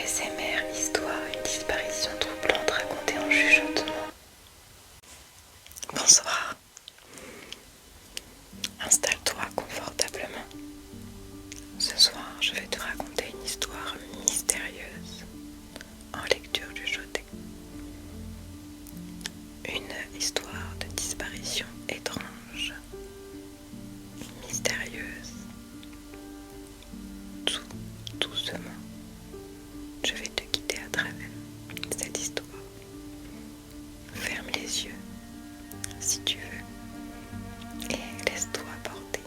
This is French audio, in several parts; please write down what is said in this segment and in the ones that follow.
ASMR, histoire, une disparition troublante racontée en chuchotement. Bonsoir. Installe-toi confortablement. Ce soir, je vais te raconter une histoire mystérieuse en lecture chuchotée. Une histoire de disparition étrange, mystérieuse. Tout doucement, je vais te guider à travers cette histoire. Ferme les yeux si tu veux et laisse-toi porter.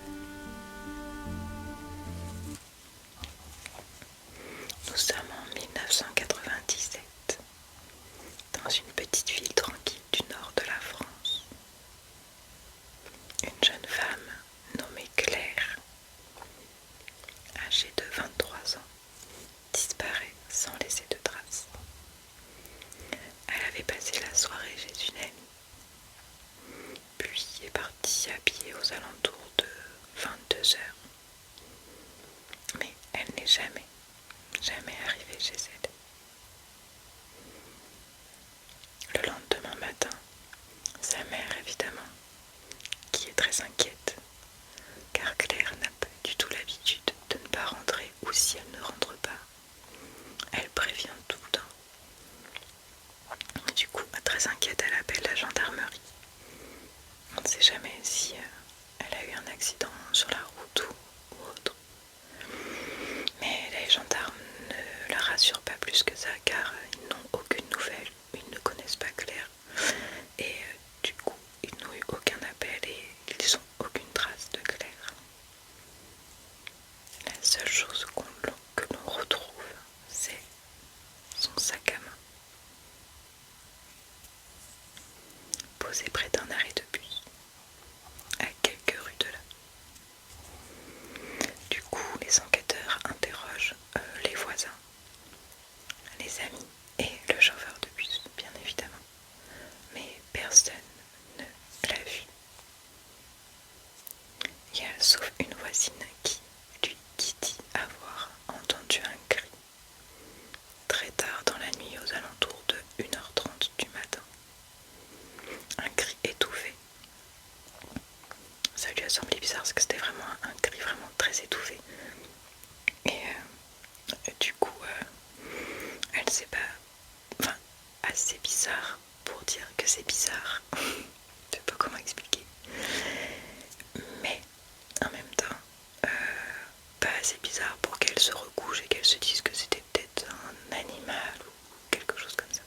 Nous sommes en 1997, dans une petite ville tranquille du nord de la France. Une jeune femme nommée Claire, âgée de 23 ans, disparaît sans laisser de traces. Elle avait passé la soirée chez une amie, puis est partie à pied aux alentours de 22 heures. Mais elle n'est jamais arrivée chez elle. Le lendemain matin, sa mère évidemment, qui est très inquiète, car Claire n'a pas du tout l'habitude de ne pas rentrer, ou si elle ne rentre pas, elle prévient tout le temps. Du coup, très inquiète, elle appelle la gendarmerie. On ne sait jamais si elle a eu un accident sur la route ou autre. Mais les gendarmes ne la rassurent pas plus que ça, car ils n'ont aucune nouvelle, ils ne connaissent pas Claire. Et du coup, ils n'ont eu aucun appel et ils n'ont aucune trace de Claire. La seule chose que l'on retrouve, c'est son sac à main, posé près d'un arrêt de bus, à quelques rues de là. Du coup, les enquêteurs interrogent les voisins, les amis et le chauffeur de bus, bien évidemment. Mais personne ne l'a vue. Il y a sauf une voisine qui dit avoir entendu un cri très tard dans la nuit, aux alentours de 1h30 du matin. Un cri étouffé. Ça lui a semblé bizarre parce que c'était vraiment un cri vraiment très étouffé. Et du coup, elle sait pas, enfin, assez bizarre pour dire que c'est bizarre. Je sais pas comment expliquer. Mais en même temps, pas assez bizarre pour qu'elle se recouche et qu'elle se dise que c'était peut-être un animal ou quelque chose comme ça.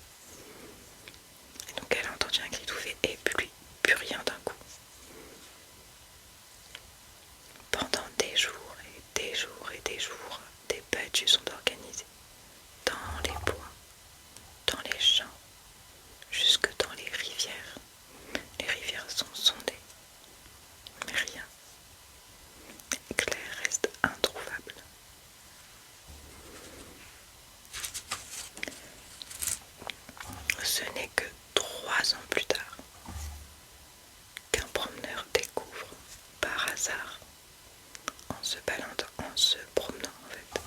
Et donc elle a entendu un cri étouffé et plus rien d'un coup. Pendant des jours et des jours et des jours, des battues sont organisées dans les bois, dans les champs, jusque dans les rivières. Les rivières sont sondées, mais rien. Claire reste introuvable. Ce n'est que 3 ans plus tard qu'un promeneur découvre par hasard, en se promenant en fait,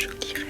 joli